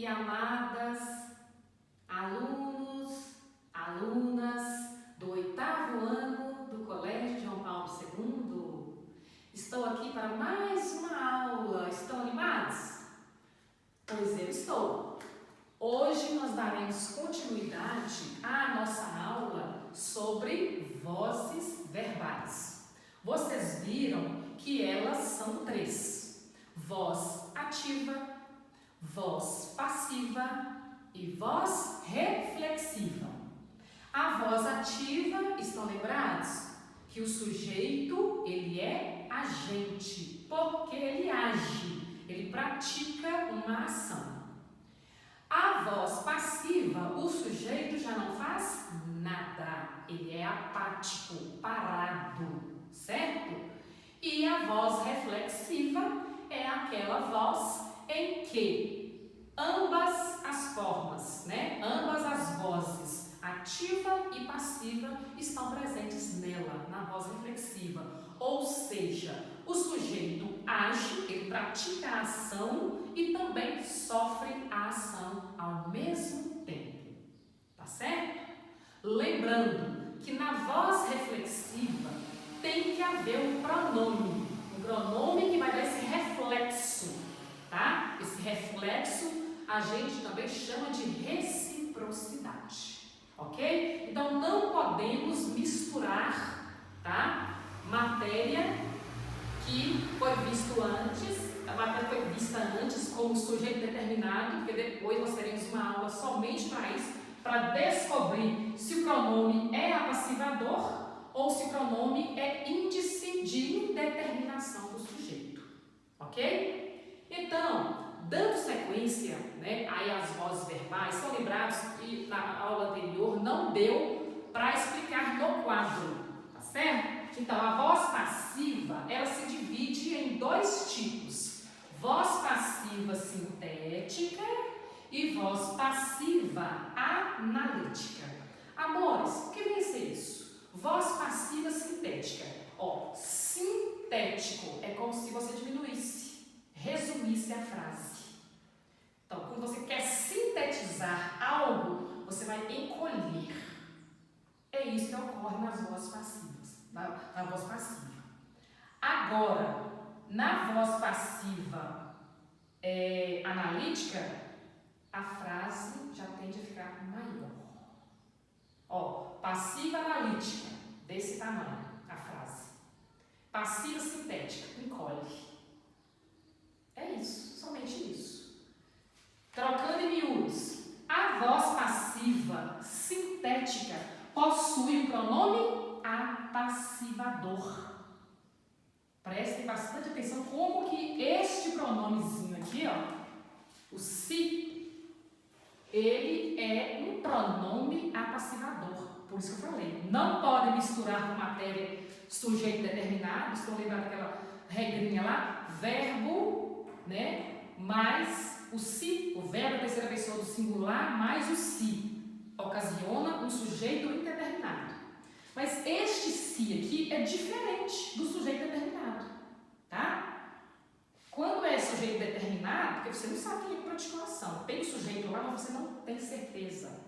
amadas alunos, alunas do 8º ano do Colégio João Paulo II. Estou aqui para mais uma aula. Estão animados? Pois eu estou. Hoje nós daremos continuidade à nossa aula sobre vozes verbais. Vocês viram que elas são 3: voz ativa, voz passiva e voz reflexiva. A voz ativa, estão lembrados? Que o sujeito, ele é agente, porque ele age, ele pratica uma ação. A voz passiva, o sujeito já não faz nada, ele é apático, parado, certo? E a voz reflexiva é aquela voz em que ambas as formas, ambas as vozes, ativa e passiva, estão presentes nela, na voz reflexiva. Ou seja, o sujeito age, ele pratica a ação e também sofre a ação ao mesmo tempo. Tá certo? Lembrando que na voz reflexiva tem que haver um pronome que vai dar esse reflexo, tá? Esse reflexo a gente também chama de reciprocidade, ok? Então não podemos misturar, tá? Matéria que foi visto antes, a matéria foi vista antes como sujeito determinado, porque depois nós teremos uma aula somente para isso, para descobrir se o pronome é apassivador ou se o pronome é índice de indeterminação do sujeito, ok? Então, dando sequência, aí às vozes verbais, são lembrados que na aula anterior não deu para explicar no quadro, tá certo? Então, a voz passiva, ela se divide em 2 tipos: voz passiva sintética e voz passiva analítica. Amores, o que vem ser isso? Voz passiva sintética. Sintético é como se você diminuísse, resumisse a frase. Então, quando você quer sintetizar algo, você vai encolher. É isso que ocorre nas vozes passivas, na voz passiva. Agora, na voz passiva analítica, a frase já tende a ficar maior. Passiva analítica, desse tamanho, a frase. Passiva sintética, encolhe. É isso, somente isso. Trocando em miúdos, a voz passiva sintética possui um pronome apassivador. Prestem bastante atenção como que este pronomezinho aqui, o se, ele é um pronome apassivador. Por isso que eu falei, não pode misturar com matéria sujeito determinado. Estão lembrando daquela regrinha lá? Verbo, mais o se, o verbo da terceira pessoa do singular mais o se, ocasiona um sujeito indeterminado. Mas este se aqui é diferente do sujeito determinado, tá? Quando é sujeito determinado, porque você não sabe quem é por articulação, tem o sujeito lá, mas você não tem certeza,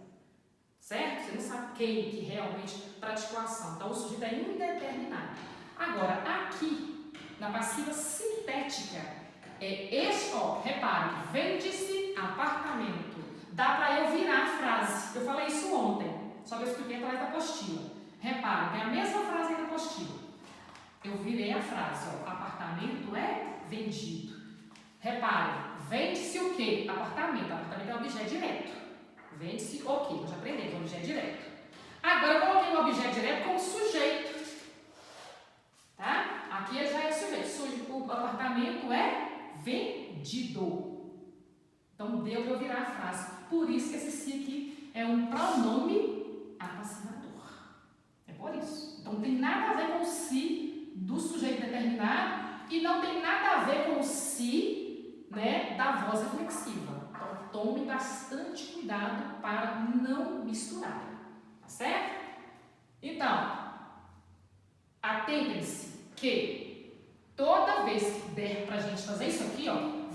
certo? Você não sabe quem que realmente para articulação. Então o sujeito é indeterminado. Agora, aqui, na passiva sintética, repare, vende-se apartamento. Dá para eu virar a frase. Eu falei isso ontem, só que eu expliquei atrás da apostila. Repare, tem a mesma frase aí na apostila. Eu virei a frase, apartamento é vendido. Repare, vende-se o quê? Apartamento. Apartamento é um objeto direto. Vende-se o quê? Nós já aprendemos, um objeto direto. Agora eu coloquei o objeto direto como sujeito. Tá? Aqui ele já é sujeito. O apartamento é vendido. Então deu para eu virar a frase. Por isso que esse se aqui é um pronome apassivador. É por isso. Então não tem nada a ver com o se do sujeito determinado e não tem nada a ver com o se, da voz reflexiva. Então tome bastante cuidado para não misturar. Tá certo? Então, atentem-se que toda vez que der pra gente fazer isso aqui,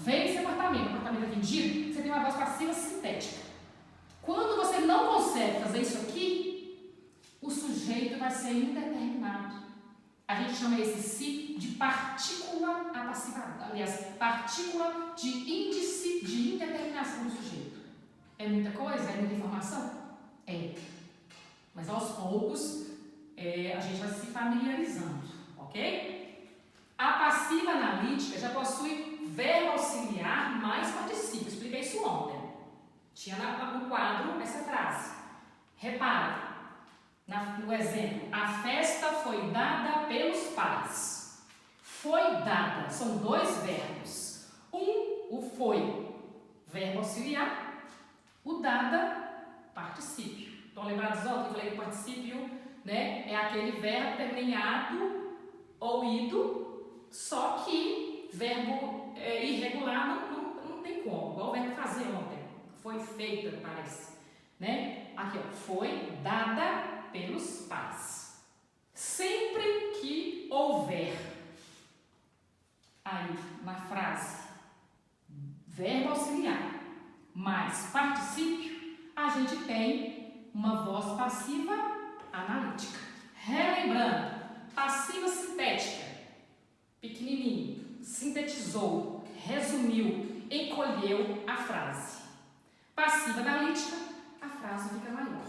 vende esse apartamento, o apartamento é vendido, você tem uma voz passiva sintética. Quando você não consegue fazer isso aqui, o sujeito vai ser indeterminado. A gente chama esse se de partícula apassivada, aliás, partícula de índice de indeterminação do sujeito. É muita coisa? É muita informação? É. Mas aos poucos a gente vai se familiarizando, ok? A passiva analítica já possui verbo auxiliar mais particípio. Expliquei isso ontem. Tinha no quadro essa frase. Repara, no exemplo, a festa foi dada pelos pais. Foi dada, são dois verbos. O foi, verbo auxiliar, o dada, particípio. Estão lembrados ontem que eu falei que o particípio, né, é aquele verbo terminado ou ido, só que verbo irregular não tem como, igual o verbo fazer ontem. Foi feita, parece. Né? Aqui, ó, foi dada pelos pais. Sempre que houver aí na frase verbo auxiliar mais particípio, a gente tem uma voz passiva analítica. Relembrando, passiva sintética, pequenininho, sintetizou, resumiu, encolheu a frase. Passiva analítica, a frase fica maior,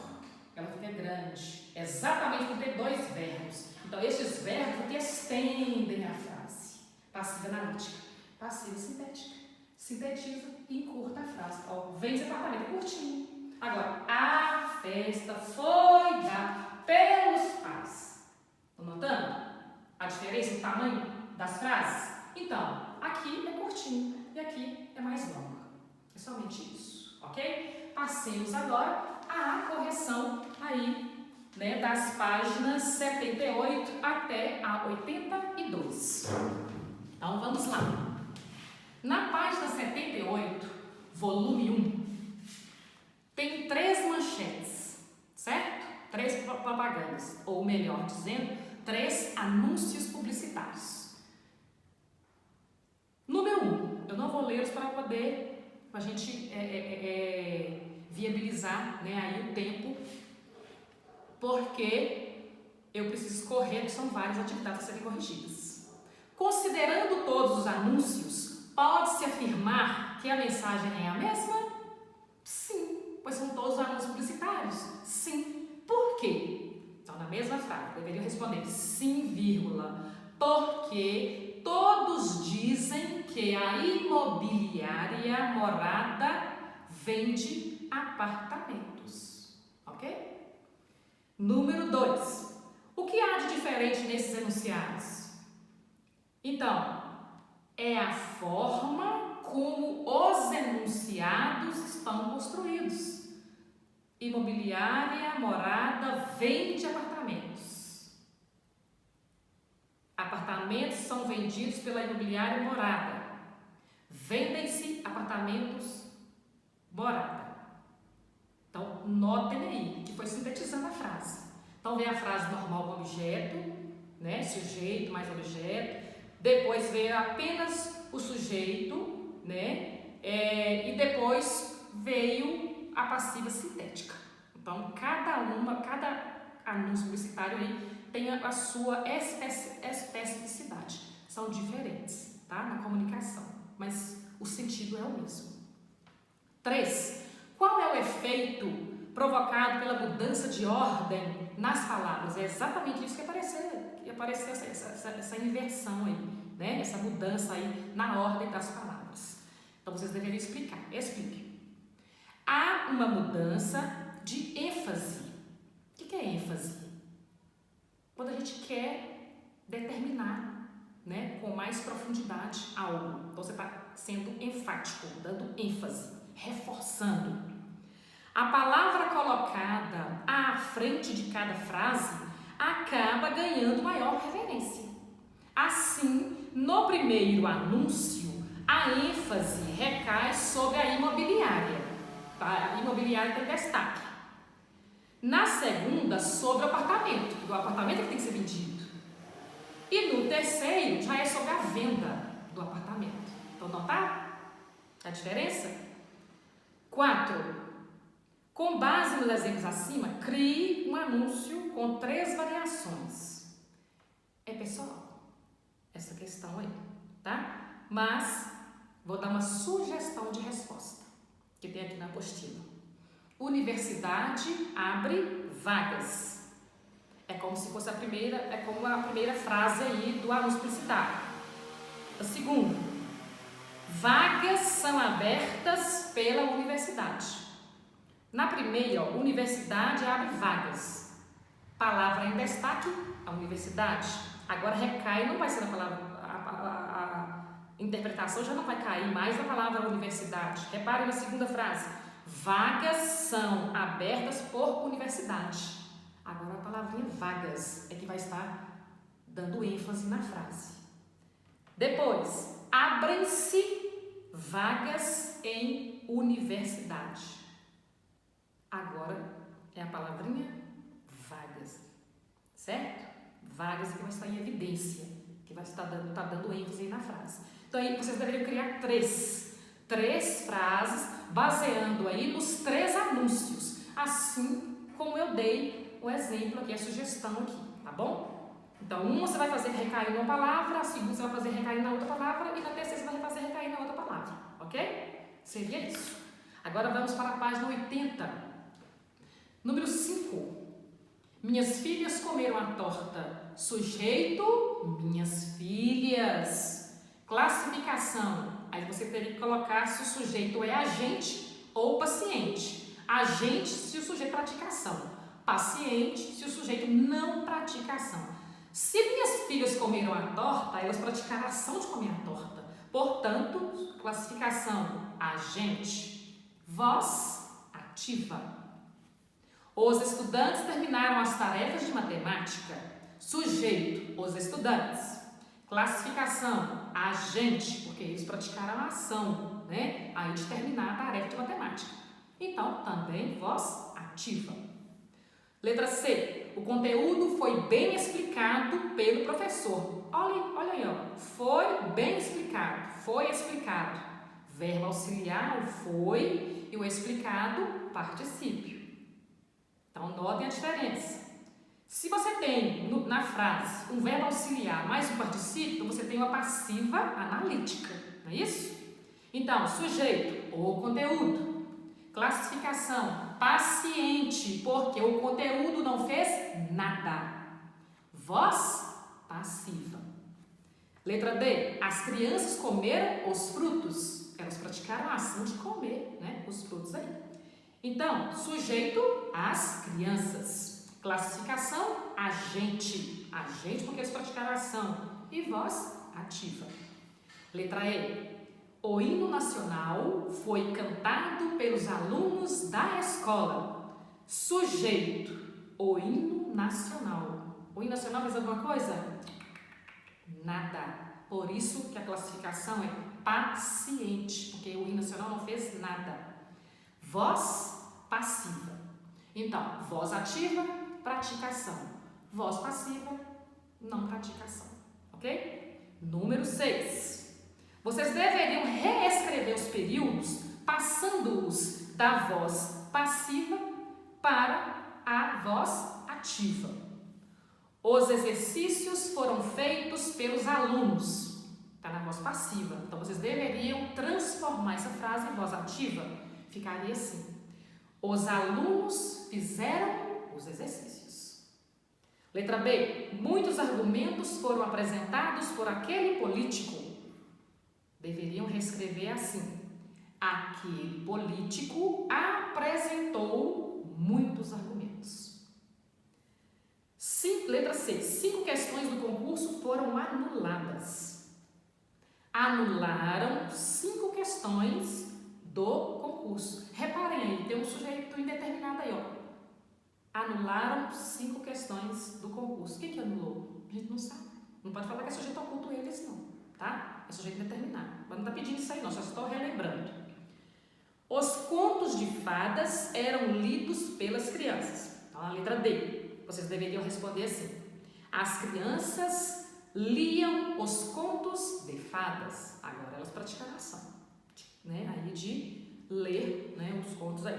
ela fica grande, exatamente por ter dois verbos. Então, esses verbos que estendem a frase. Passiva analítica, passiva sintética, sintetiza e encurta a frase. Ó, vem esse apartamento curtinho. Agora, a festa foi dada pelos pais. Estão notando a diferença no tamanho das frases? Então, aqui é curtinho e aqui é mais longo. É somente isso, ok? Passemos agora à correção aí, né, das páginas 78 até a 82. Então, vamos lá. Na página 78, volume 1, tem 3 manchetes, certo? 3 propagandas, ou melhor dizendo, 3 anúncios publicitários. Número 1, eu não vou lê-los para poder, a gente viabilizar, né, aí o tempo, porque eu preciso correr, que são várias atividades a serem corrigidas. Considerando todos os anúncios, pode-se afirmar que a mensagem é a mesma? Sim, pois são todos anúncios publicitários. Sim. Por quê? Então, na mesma frase, deveria responder sim, vírgula, porque todos dizem que a imobiliária Morada vende apartamentos. Ok? Número 2. O que há de diferente nesses enunciados? Então, é a forma como os enunciados estão construídos. Imobiliária Morada vende apartamentos. Apartamentos são vendidos pela imobiliária Morada. Vendem-se apartamentos Morada. Então, notem aí que foi sintetizando a frase. Então, vem a frase normal com objeto, né? Sujeito mais objeto. Depois veio apenas o sujeito, né? E depois veio a passiva sintética. Então, cada anúncio publicitário aí tem a sua especificidade. São diferentes, tá? Na comunicação, mas o sentido é o mesmo. 3. Qual é o efeito provocado pela mudança de ordem nas palavras? É exatamente isso que apareceu essa inversão aí, né? Essa mudança aí na ordem das palavras. Então, vocês deveriam explicar. Explique. Há uma mudança de ênfase. O que é ênfase? Quando a gente quer determinar, né, com mais profundidade algo. Então, você está sendo enfático, dando ênfase, reforçando. A palavra colocada à frente de cada frase acaba ganhando maior referência. Assim, no primeiro anúncio, a ênfase recai sobre a imobiliária. A imobiliária tem destaque. Na segunda, sobre o apartamento, porque o apartamento é que tem que ser vendido. E no terceiro, já é sobre a venda do apartamento. Então, notar? A diferença? 4. Com base nos exemplos acima, crie um anúncio com 3 variações. É pessoal, essa questão aí, tá? Mas vou dar uma sugestão de resposta, que tem aqui na apostila. Universidade abre vagas. É como se fosse a primeira frase aí do anúncio publicitário. A segunda, vagas são abertas pela universidade. Na primeira, universidade abre vagas. Palavra em destaque, a universidade. Agora recai, não vai ser na palavra, a interpretação já não vai cair mais na palavra universidade. Repare na segunda frase. Vagas são abertas por universidade. Agora a palavrinha vagas é que vai estar dando ênfase na frase. Depois, abrem-se vagas em universidade. Agora é a palavrinha vagas, certo? Vagas que vai estar em evidência, que vai estar dando ênfase aí na frase. Então aí vocês deveriam criar três frases baseando aí nos 3 anúncios, assim como eu dei o exemplo aqui, a sugestão aqui, tá bom? Então, uma você vai fazer recair numa palavra, a segunda você vai fazer recair na outra palavra e na terceira você vai fazer recair na outra palavra, ok? Seria isso. Agora vamos para a página 80. Número 5. Minhas filhas comeram a torta. Sujeito, minhas filhas. Classificação. Aí você teria que colocar se o sujeito é agente ou paciente. Agente se o sujeito pratica ação. Paciente se o sujeito não pratica ação. Se minhas filhas comeram a torta, elas praticaram a ação de comer a torta. Portanto, classificação agente. Voz ativa. Os estudantes terminaram as tarefas de matemática. Sujeito, os estudantes. Classificação, agente, porque eles praticaram a ação, né? Aí de terminar a tarefa de matemática. Então, também voz ativa. Letra C. O conteúdo foi bem explicado pelo professor. Olha aí, ó. Foi bem explicado. Foi explicado. Verbo auxiliar, o foi, e o explicado, particípio. Então, notem a diferença. Se você tem na frase um verbo auxiliar mais um particípio, você tem uma passiva analítica, não é isso? Então, sujeito, o conteúdo. Classificação, paciente, porque o conteúdo não fez nada. Voz, passiva. Letra D, as crianças comeram os frutos. Elas praticaram a ação de comer, né, os frutos aí. Então, sujeito, as crianças. Classificação, agente. Agente porque eles praticaram a ação. E voz, ativa. Letra E. O hino nacional foi cantado pelos alunos da escola. Sujeito, o hino nacional. O hino nacional fez alguma coisa? Nada. Por isso que a classificação é paciente, porque o hino nacional não fez nada. Voz passiva. Então, voz ativa, pratica ação. Voz passiva, não pratica ação. Ok? Número 6. Vocês deveriam reescrever os períodos passando-os da voz passiva para a voz ativa. Os exercícios foram feitos pelos alunos. Está na voz passiva. Então, vocês deveriam transformar essa frase em voz ativa. Ficaria assim. Os alunos fizeram os exercícios. Letra B. Muitos argumentos foram apresentados por aquele político. Deveriam reescrever assim. Aquele político apresentou muitos argumentos. Letra C. 5 questões do concurso foram anuladas. Anularam 5 questões do concurso. Reparem aí, tem um sujeito indeterminado aí, ó. Anularam 5 questões do concurso. O que anulou? A gente não sabe. Não pode falar que é sujeito oculto eles, não, tá? É sujeito indeterminado. Mas não está pedindo isso aí, não, só estou relembrando. Os contos de fadas eram lidos pelas crianças. Então, a letra D. Vocês deveriam responder assim. As crianças liam os contos de fadas. Agora elas praticaram a ação. né, aí de ler, né, os contos aí.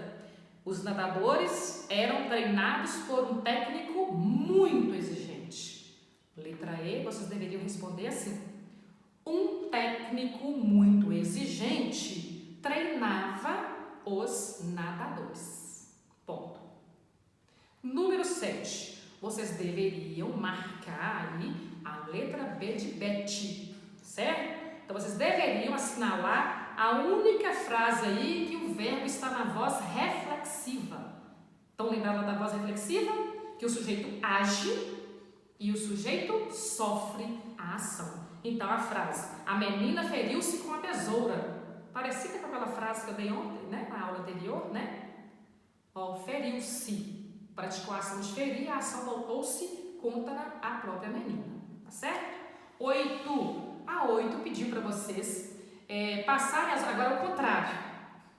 Os nadadores eram treinados por um técnico muito exigente. Letra E, vocês deveriam responder assim: um técnico muito exigente treinava os nadadores. Ponto. Número 7. Vocês deveriam marcar aí a letra B de Beth, certo? Então, vocês deveriam assinalar a única frase aí que o verbo está na voz reflexiva. Estão lembrados da voz reflexiva? Que o sujeito age e o sujeito sofre a ação. Então, a frase: a menina feriu-se com a tesoura. Parecida com aquela frase que eu dei ontem, né? Na aula anterior, né? Ó, feriu-se. Praticou a ação de ferir, a ação voltou-se contra a própria menina. Tá certo? 8. A 8 pediu para vocês passarem agora o contrário,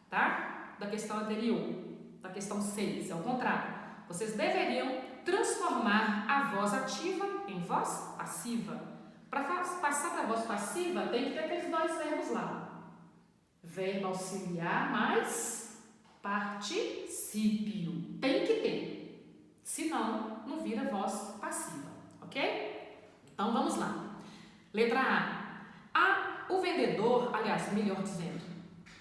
tá? Da questão anterior, da questão 6, é o contrário. Vocês deveriam transformar a voz ativa em voz passiva. Para passar para a voz passiva, tem que ter aqueles dois verbos lá. Verbo auxiliar mais particípio. Tem que ter. Senão, não vira voz passiva, ok? Então, vamos lá. Letra A. O vendedor, aliás, melhor dizendo,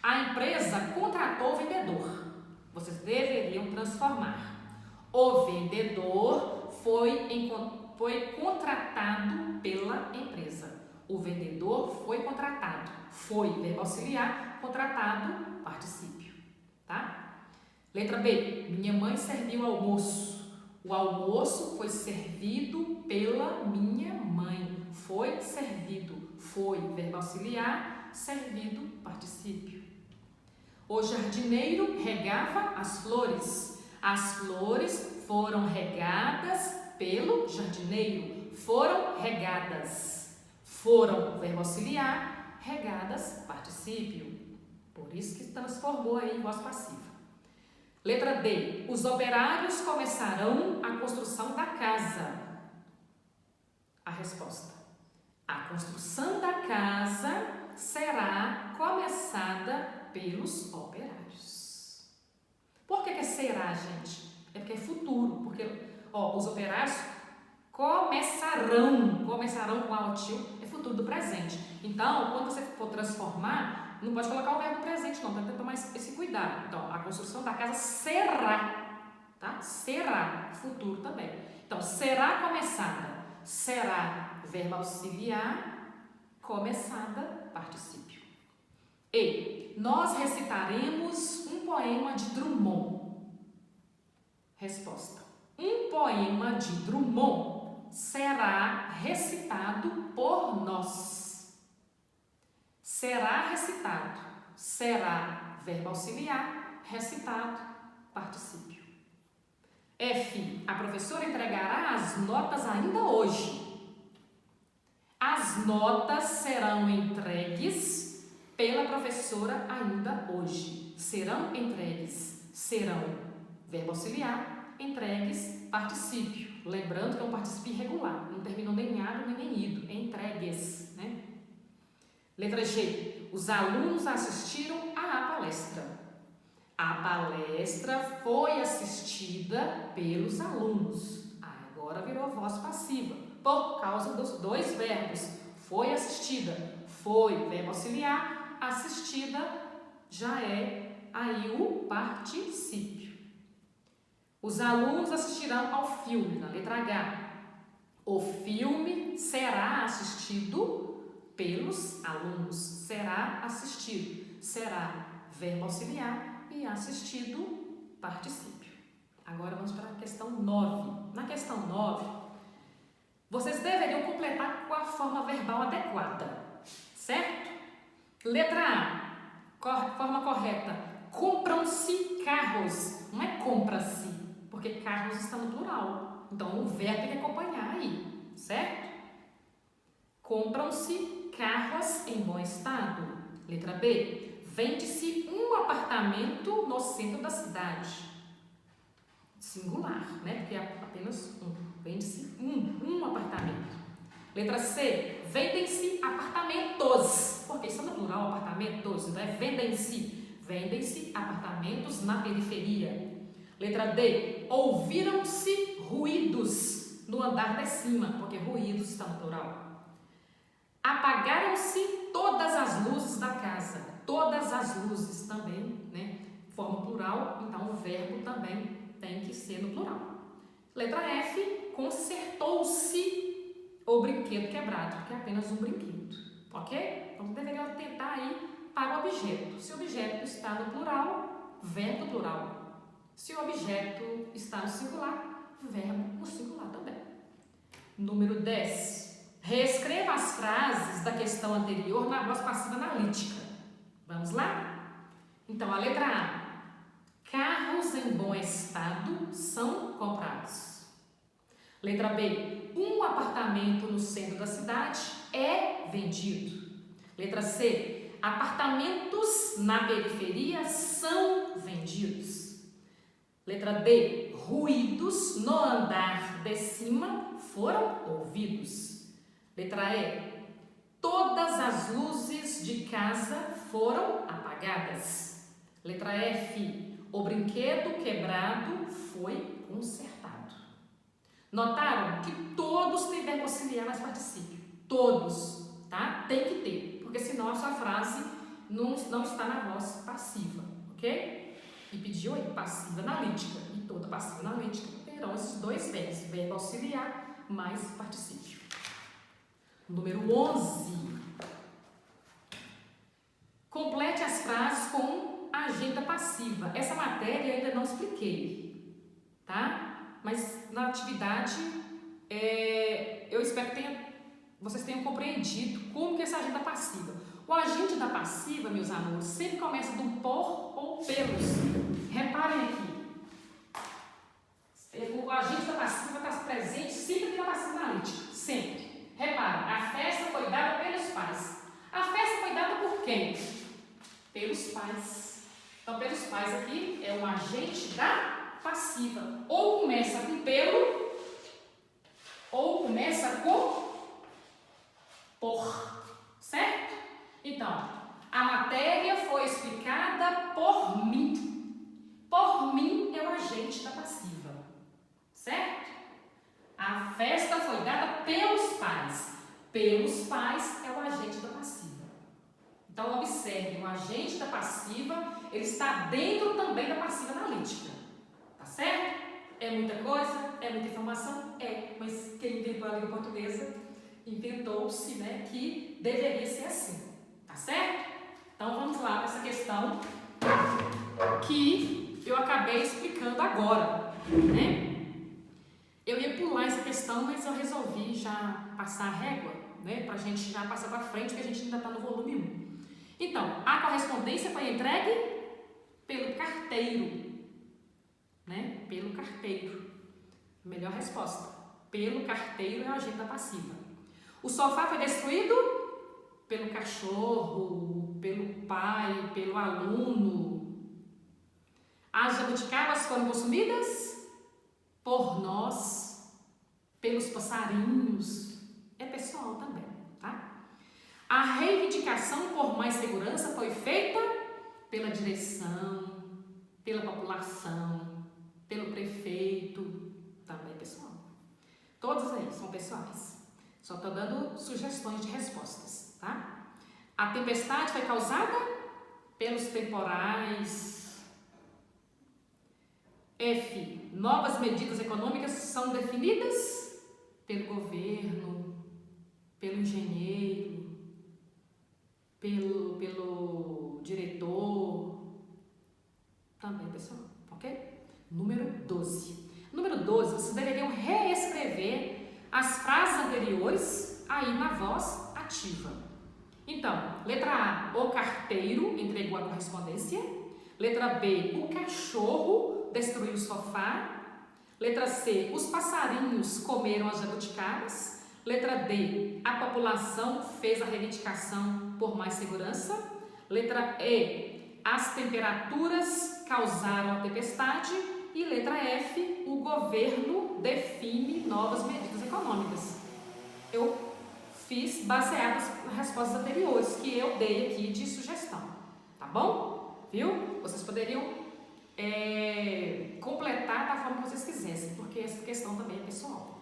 a empresa contratou o vendedor. Vocês deveriam transformar. O vendedor foi contratado pela empresa. O vendedor foi contratado. Foi, verbo auxiliar, contratado, particípio. Tá? Letra B. Minha mãe serviu o almoço. O almoço foi servido pela minha mãe. Foi servido. Foi, verbo auxiliar, servido, particípio. O jardineiro regava as flores. As flores foram regadas pelo jardineiro. Foram regadas. Foram, verbo auxiliar, regadas, particípio. Por isso que transformou aí em voz passiva. Letra D. Os operários começarão a construção da casa. A resposta: a construção da casa será começada pelos operários. Por que será, gente? É porque é futuro. Porque os operários começarão com a tio, é futuro do presente. Então, quando você for transformar, não pode colocar o verbo presente, não. Tem que tomar esse cuidado. Então, a construção da casa será, tá? Será, futuro também. Então, será começada. Será, verbo auxiliar, começada, particípio. E. Nós recitaremos um poema de Drummond. Resposta: um poema de Drummond será recitado por nós. Será recitado. Será, verbo auxiliar, recitado, particípio. F. A professora entregará as notas ainda hoje. As notas serão entregues pela professora ainda hoje. Serão entregues. Serão, verbo auxiliar, entregues, particípio. Lembrando que é um particípio irregular. Não terminou nem ado nem ido. É entregues, né? Letra G. Os alunos assistiram à palestra. A palestra foi assistida pelos alunos. Agora virou voz passiva, por causa dos dois verbos. Foi assistida. Foi, verbo auxiliar. Assistida já é aí o particípio. Os alunos assistirão ao filme, na letra H. O filme será assistido pelos alunos. Será assistido. Será, verbo auxiliar, e assistido, particípio. Agora vamos para a questão 9. Na questão 9, vocês deveriam completar com a forma verbal adequada, certo? Letra A, forma correta. Compram-se carros. Não é compra-se, porque carros estão no plural. Então, o verbo tem que acompanhar aí, certo? Compram-se carros em bom estado. Letra B. Vende-se um apartamento no centro da cidade. Singular, né? Porque é apenas um. Vende-se um apartamento. Letra C. Vendem-se apartamentos. Porque está no plural. plural, apartamentos, então é vendem-se. Vendem-se apartamentos na periferia. Letra D, ouviram-se ruídos no andar de cima, porque ruídos está no plural. Apagaram-se todas as luzes da casa. Todas as luzes também, né? Forma plural, então o verbo também tem que ser no plural. Letra F, consertou-se o brinquedo quebrado, porque é apenas um brinquedo, ok? Então deveria tentar ir para o objeto. Se o objeto está no plural, verbo no plural. Se o objeto está no singular, verbo no singular também. Número 10. Reescreva as frases da questão anterior na voz passiva analítica. Vamos lá? Então, a letra A. Carros em bom estado são comprados. Letra B. Um apartamento no centro da cidade é vendido. Letra C. Apartamentos na periferia são vendidos. Letra D. Ruídos no andar de cima foram ouvidos. Letra E. Todas as luzes de casa foram apagadas. Letra F. O brinquedo quebrado foi consertado. Notaram que todos têm verbo auxiliar mais particípio. Todos, tá? Tem que ter, porque senão a sua frase não está na voz passiva, ok? E pediu aí passiva analítica. E toda passiva analítica terão esses dois verbos, verbo auxiliar mais particípio. Número 11. Complete as frases com agenda passiva. Essa matéria eu ainda não expliquei, tá? Mas na atividade, eu espero que vocês tenham compreendido como que é essa agenda passiva. O agente da passiva, meus amores, sempre começa do por ou pelos. Reparem aqui. O agente da passiva está presente sempre aqui na passiva analítica. Sempre. Reparem, a festa foi dada pelos pais. A festa foi dada por quem? Pelos pais. Então, pelos pais aqui é um agente da passiva. Ou começa com pelo, ou começa com por. Certo? Então, a matéria foi explicada por mim. Por mim é o agente da passiva. Certo? A festa foi dada pelos pais. Pelos pais é o agente da passiva. Então, observe, o agente da passiva, ele está dentro também da passiva analítica. Tá certo? É muita coisa? É muita informação? É. Mas quem inventou a língua portuguesa inventou-se, né, que deveria ser assim. Tá certo? Então, vamos lá para essa questão que eu acabei explicando agora, né? Eu ia pular essa questão, mas eu resolvi já passar a régua, né, para a gente já passar para frente, porque a gente ainda está no volume 1. Então, a correspondência foi entregue pelo carteiro, né? Pelo carteiro. Melhor resposta. Pelo carteiro é a agenda passiva. O sofá foi destruído pelo cachorro, pelo pai, pelo aluno. As jabuticabas foram consumidas por nós, pelos passarinhos. É pessoal também, tá? A reivindicação por mais segurança foi feita pela direção, pela população, pelo prefeito, também pessoal. Todos aí são pessoais. Só estou dando sugestões de respostas, tá? A tempestade foi causada pelos temporais. F. Novas medidas econômicas são definidas pelo governo, pelo engenheiro, pelo diretor, também, pessoal, ok? Número 12. Número 12, vocês deveriam reescrever as frases anteriores aí na voz ativa. Então, letra A, o carteiro entregou a correspondência. Letra B, o cachorro destruiu o sofá. Letra C, os passarinhos comeram as jabuticabas. Letra D, a população fez a reivindicação por mais segurança. Letra E, as temperaturas causaram a tempestade. E letra F, o governo define novas medidas econômicas. Eu fiz baseadas nas respostas anteriores que eu dei aqui de sugestão, tá bom? Viu? Vocês poderiam completar da forma que vocês quisessem, porque essa questão também é pessoal.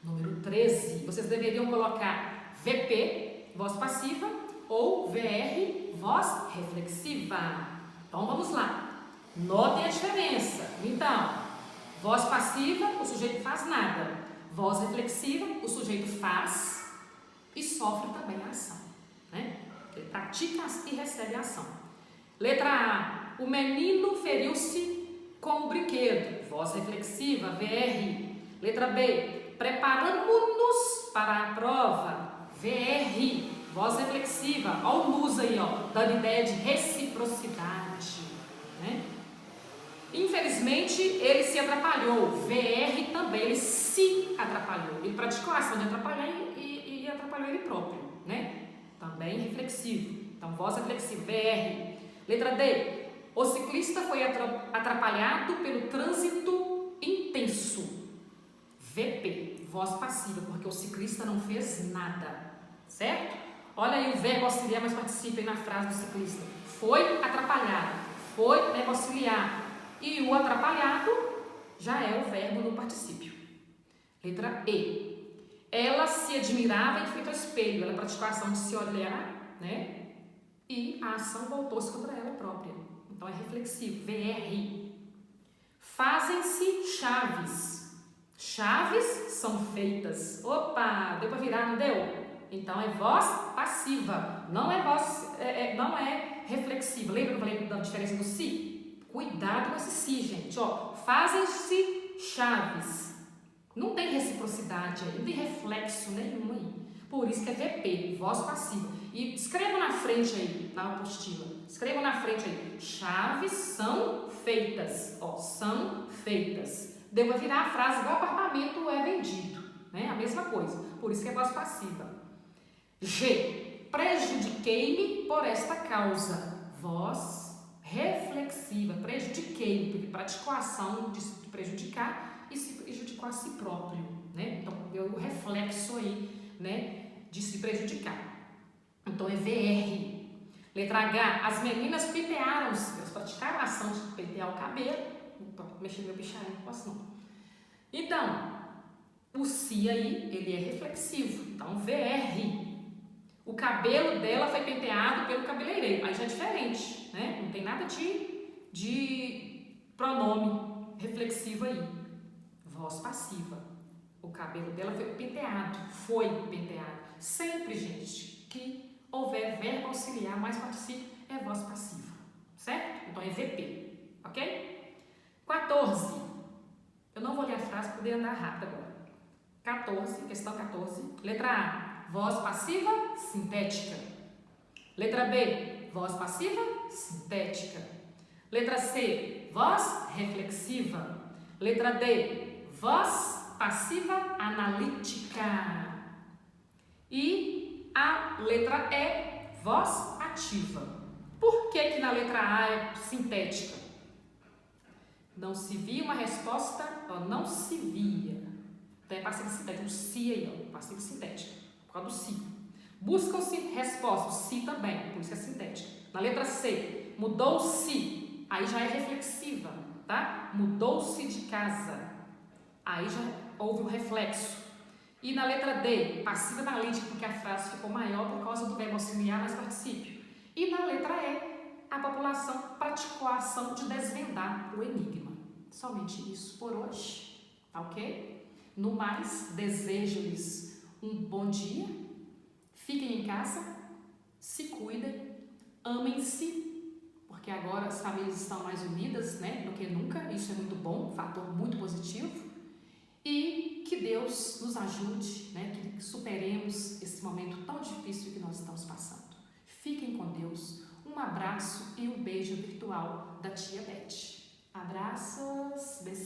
Número 13, vocês deveriam colocar VP, voz passiva, ou VR, voz reflexiva. Então vamos lá, notem a diferença. Então, voz passiva, o sujeito faz nada. Voz reflexiva, o sujeito faz e sofre também a ação, né? Ele pratica e recebe a ação. Letra A, o menino feriu-se com o brinquedo. Voz reflexiva, VR. Letra B, preparamos-nos para a prova. VR. Voz reflexiva. Olha o luz aí, ó, dando ideia de reciprocidade, né? Infelizmente, ele se atrapalhou. VR também, ele se atrapalhou. Ele praticou a ação de atrapalhar e atrapalhou ele próprio, né? Também reflexivo. Então, voz reflexiva, VR. Letra D. O ciclista foi atrapalhado pelo trânsito intenso. VP, voz passiva, porque o ciclista não fez nada, certo? Olha aí o verbo auxiliar, mas participa aí na frase do ciclista. Foi atrapalhado, foi verbo auxiliar. E o atrapalhado já é o verbo no particípio. Letra E. Ela se admirava em frente ao espelho. Ela praticou a ação de se olhar, né? E a ação voltou-se contra ela própria. Então é reflexivo. VR. Fazem-se chaves. Chaves são feitas. Opa, deu para virar, não deu? Então é voz passiva. Não é voz, não é reflexiva. Lembra que eu falei da diferença do si? Cuidado com esse si, gente. Ó, fazem-se chaves. Não tem reciprocidade aí, não tem reflexo nenhum aí. Por isso que é VP, voz passiva. E escreva na frente aí, na apostila. Escreva na frente aí. Chaves são feitas. Ó, são feitas. Deu para virar a frase igual apartamento é vendido, né? A mesma coisa. Por isso que é voz passiva. G. Prejudiquei-me por esta causa. Voz reflexiva. Prejudiquei-me, porque praticou a ação de se prejudicar e se prejudicou a si próprio, né? Então, deu o reflexo aí, né, de se prejudicar. Então, é VR. Letra H. As meninas pentearam-se. Elas praticaram a ação de pentear o cabelo. Opa, mexer meu bicharem, não posso não. Então, o si aí, ele é reflexivo. Então, VR. O cabelo dela foi penteado pelo cabeleireiro. Aí já é diferente, né? Não tem nada de pronome reflexivo aí. Voz passiva. O cabelo dela foi penteado. Foi penteado. Sempre, gente, que houver verbo auxiliar mais particípio, é voz passiva. Certo? Então é VP. Ok? 14. Eu não vou ler a frase para poder andar rápido agora. 14, questão 14. Letra A. Voz passiva, sintética. Letra B. Voz passiva, sintética. Letra C. Voz reflexiva. Letra D. Voz passiva analítica. E a letra E. Voz ativa. Por que na letra A é sintética? Não se via uma resposta, ó, não se via. Então é passiva sintética, o si aí, ó, passiva sintética. Por causa do si. Buscam-se respostas, si também, por isso é sintética. Na letra C, mudou-se, aí já é reflexiva, tá? Mudou-se de casa, aí já houve um reflexo. E na letra D, passiva analítica, porque a frase ficou maior por causa do verbo auxiliar mais particípio. E na letra E, a população praticou a ação de desvendar o enigma. Somente isso por hoje, ok? No mais, desejo-lhes um bom dia, fiquem em casa, se cuidem, amem-se, porque agora as famílias estão mais unidas, né, do que nunca, isso é muito bom, um fator muito positivo, e que Deus nos ajude, né, que superemos esse momento tão difícil que nós estamos passando. Fiquem com Deus, um abraço e um beijo virtual da tia Beth. Abraços, beijos.